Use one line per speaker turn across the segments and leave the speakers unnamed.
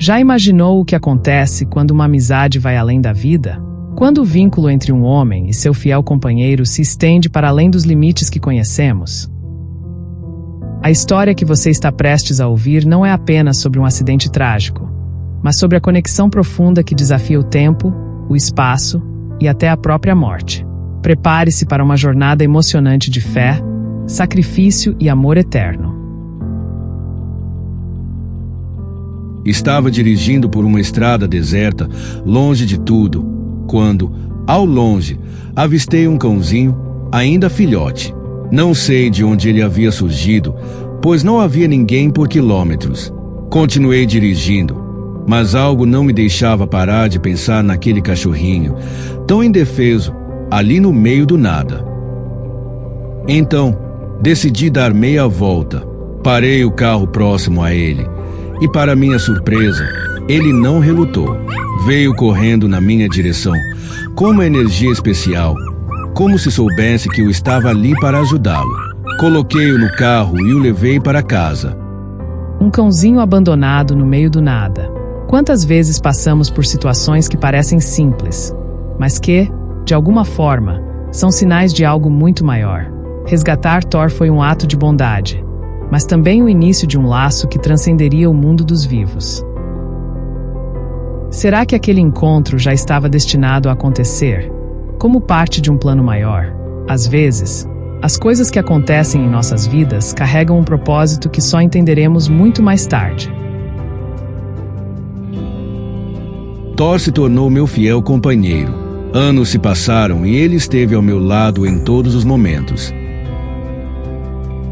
Já imaginou o que acontece quando uma amizade vai além da vida? Quando o vínculo entre um homem e seu fiel companheiro se estende para além dos limites que conhecemos? A história que você está prestes a ouvir não é apenas sobre um acidente trágico, mas sobre a conexão profunda que desafia o tempo, o espaço e até a própria morte. Prepare-se para uma jornada emocionante de fé, sacrifício e amor eterno.
Estava dirigindo por uma estrada deserta, longe de tudo, quando, ao longe, avistei um cãozinho, ainda filhote. Não sei de onde ele havia surgido, pois não havia ninguém por quilômetros. Continuei dirigindo, mas algo não me deixava parar de pensar naquele cachorrinho, tão indefeso, ali no meio do nada. Então, decidi dar meia volta. Parei o carro próximo a ele. E para minha surpresa, ele não relutou. Veio correndo na minha direção, com uma energia especial, como se soubesse que eu estava ali para ajudá-lo. Coloquei-o no carro e o levei para casa.
Um cãozinho abandonado no meio do nada. Quantas vezes passamos por situações que parecem simples, mas que, de alguma forma, são sinais de algo muito maior. Resgatar Thor foi um ato de bondade, mas também o início de um laço que transcenderia o mundo dos vivos. Será que aquele encontro já estava destinado a acontecer, como parte de um plano maior? Às vezes, as coisas que acontecem em nossas vidas carregam um propósito que só entenderemos muito mais tarde.
Thor se tornou meu fiel companheiro. Anos se passaram e ele esteve ao meu lado em todos os momentos.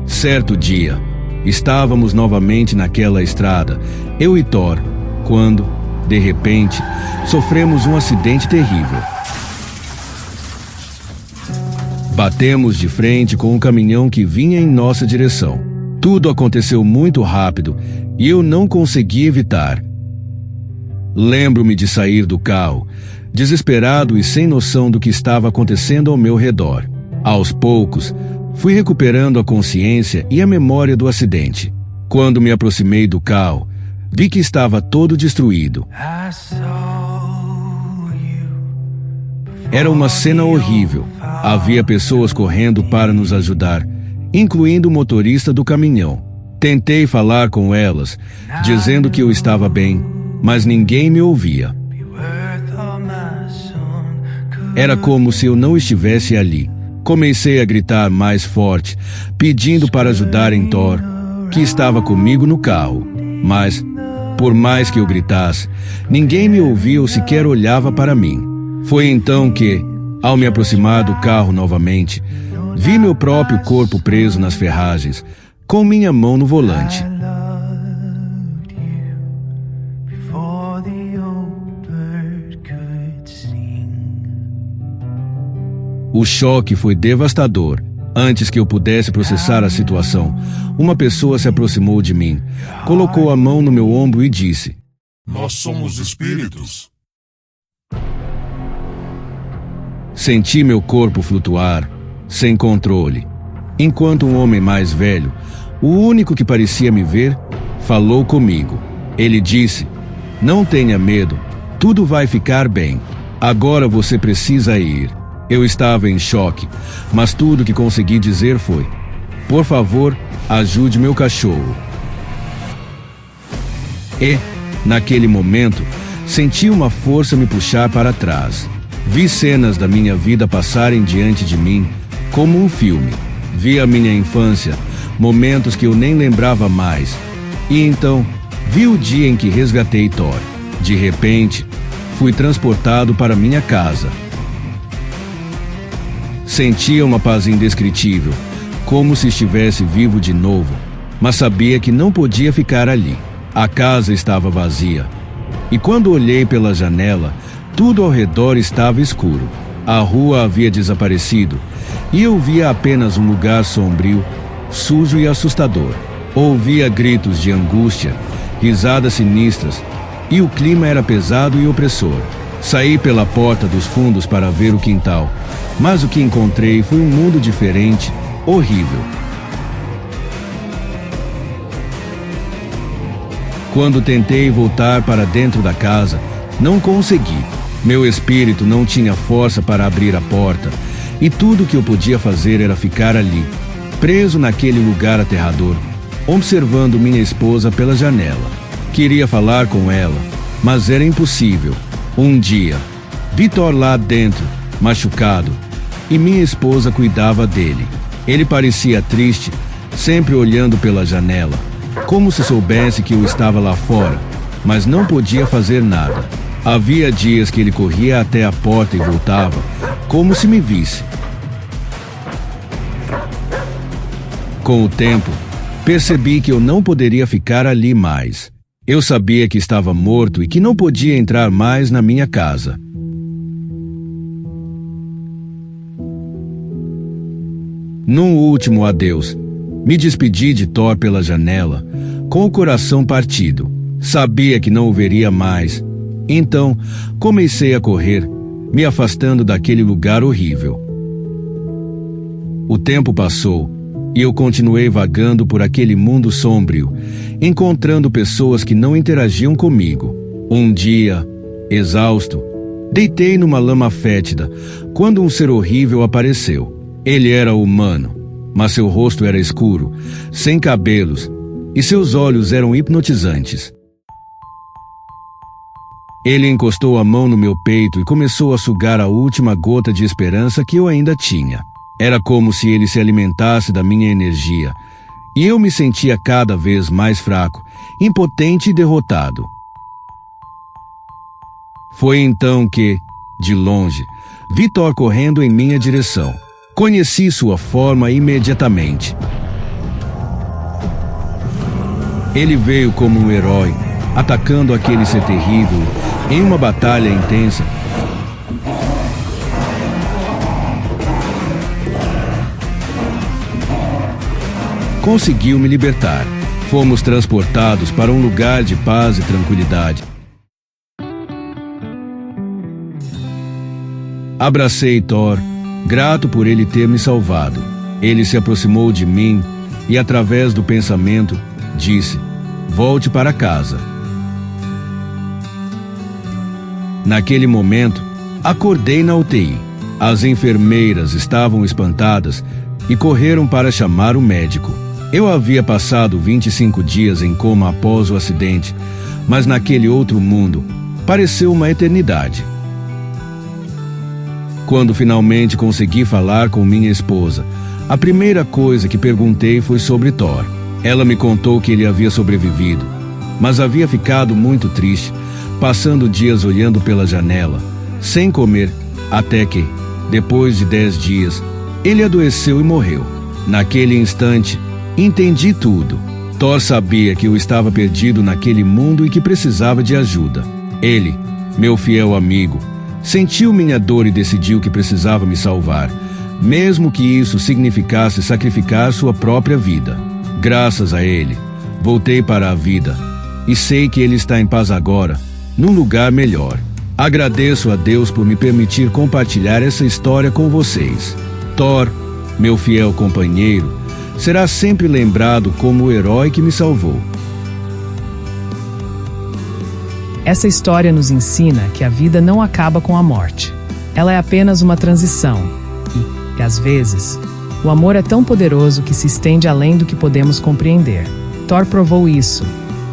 Certo dia, estávamos novamente naquela estrada, eu e Thor, quando, de repente, sofremos um acidente terrível. Batemos de frente com um caminhão que vinha em nossa direção. Tudo aconteceu muito rápido e eu não consegui evitar. Lembro-me de sair do carro, desesperado e sem noção do que estava acontecendo ao meu redor. Aos poucos, fui recuperando a consciência e a memória do acidente. Quando me aproximei do carro, vi que estava todo destruído. Era uma cena horrível. Havia pessoas correndo para nos ajudar, incluindo o motorista do caminhão. Tentei falar com elas, dizendo que eu estava bem, mas ninguém me ouvia. Era como se eu não estivesse ali. Comecei a gritar mais forte, pedindo para ajudarem Thor, que estava comigo no carro. Mas, por mais que eu gritasse, ninguém me ouvia ou sequer olhava para mim. Foi então que, ao me aproximar do carro novamente, vi meu próprio corpo preso nas ferragens, com minha mão no volante. O choque foi devastador. Antes que eu pudesse processar a situação, uma pessoa se aproximou de mim, colocou a mão no meu ombro e disse:
"Nós somos espíritos."
Senti meu corpo flutuar, sem controle, enquanto um homem mais velho, o único que parecia me ver, falou comigo. Ele disse: "Não tenha medo, tudo vai ficar bem. Agora você precisa ir." Eu estava em choque, mas tudo que consegui dizer foi: "Por favor, ajude meu cachorro." E, naquele momento, senti uma força me puxar para trás. Vi cenas da minha vida passarem diante de mim, como um filme. Vi a minha infância, momentos que eu nem lembrava mais. E então, vi o dia em que resgatei Thor. De repente, fui transportado para minha casa. Sentia uma paz indescritível, como se estivesse vivo de novo, mas sabia que não podia ficar ali. A casa estava vazia. E quando olhei pela janela, tudo ao redor estava escuro. A rua havia desaparecido, e eu via apenas um lugar sombrio, sujo e assustador. Ouvia gritos de angústia, risadas sinistras, e o clima era pesado e opressor. Saí pela porta dos fundos para ver o quintal, mas o que encontrei foi um mundo diferente, horrível. Quando tentei voltar para dentro da casa, não consegui. Meu espírito não tinha força para abrir a porta, e tudo que eu podia fazer era ficar ali, preso naquele lugar aterrador, observando minha esposa pela janela. Queria falar com ela, mas era impossível. Um dia, vi Thor lá dentro, machucado, e minha esposa cuidava dele. Ele parecia triste, sempre olhando pela janela, como se soubesse que eu estava lá fora, mas não podia fazer nada. Havia dias que ele corria até a porta e voltava, como se me visse. Com o tempo, percebi que eu não poderia ficar ali mais. Eu sabia que estava morto e que não podia entrar mais na minha casa. Num último adeus, me despedi de Thor pela janela, com o coração partido. Sabia que não o veria mais. Então, comecei a correr, me afastando daquele lugar horrível. O tempo passou e eu continuei vagando por aquele mundo sombrio, encontrando pessoas que não interagiam comigo. Um dia, exausto, deitei numa lama fétida quando um ser horrível apareceu. Ele era humano, mas seu rosto era escuro, sem cabelos, e seus olhos eram hipnotizantes. Ele encostou a mão no meu peito e começou a sugar a última gota de esperança que eu ainda tinha. Era como se ele se alimentasse da minha energia, e eu me sentia cada vez mais fraco, impotente e derrotado. Foi então que, de longe, vi Thor correndo em minha direção. Conheci sua forma imediatamente. Ele veio como um herói, atacando aquele ser terrível em uma batalha intensa. Conseguiu me libertar. Fomos transportados para um lugar de paz e tranquilidade. Abracei Thor, grato por ele ter me salvado. Ele se aproximou de mim e, através do pensamento, disse: "Volte para casa." Naquele momento, acordei na UTI. As enfermeiras estavam espantadas e correram para chamar o médico. Eu havia passado 25 dias em coma após o acidente, mas naquele outro mundo, pareceu uma eternidade. Quando finalmente consegui falar com minha esposa, a primeira coisa que perguntei foi sobre Thor. Ela me contou que ele havia sobrevivido, mas havia ficado muito triste, passando dias olhando pela janela, sem comer, até que, depois de 10 dias, ele adoeceu e morreu. Naquele instante, entendi tudo. Thor sabia que eu estava perdido naquele mundo e que precisava de ajuda. Ele, meu fiel amigo, sentiu minha dor e decidiu que precisava me salvar, mesmo que isso significasse sacrificar sua própria vida. Graças a ele, voltei para a vida e sei que ele está em paz agora, num lugar melhor. Agradeço a Deus por me permitir compartilhar essa história com vocês. Thor, meu fiel companheiro, será sempre lembrado como o herói que me salvou.
Essa história nos ensina que a vida não acaba com a morte. Ela é apenas uma transição. E, às vezes, o amor é tão poderoso que se estende além do que podemos compreender. Thor provou isso,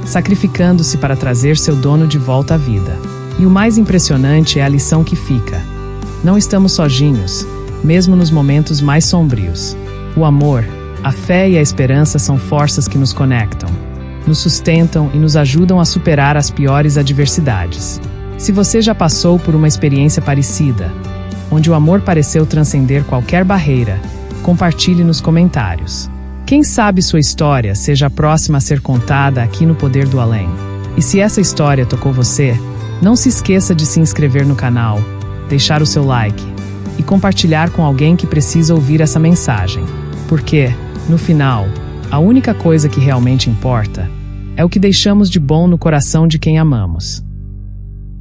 sacrificando-se para trazer seu dono de volta à vida. E o mais impressionante é a lição que fica. Não estamos sozinhos, mesmo nos momentos mais sombrios. O amor, a fé e a esperança são forças que nos conectam, nos sustentam e nos ajudam a superar as piores adversidades. Se você já passou por uma experiência parecida, onde o amor pareceu transcender qualquer barreira, compartilhe nos comentários. Quem sabe sua história seja a próxima a ser contada aqui no Poder do Além. E se essa história tocou você, não se esqueça de se inscrever no canal, deixar o seu like e compartilhar com alguém que precisa ouvir essa mensagem. Porque, no final, a única coisa que realmente importa é o que deixamos de bom no coração de quem amamos.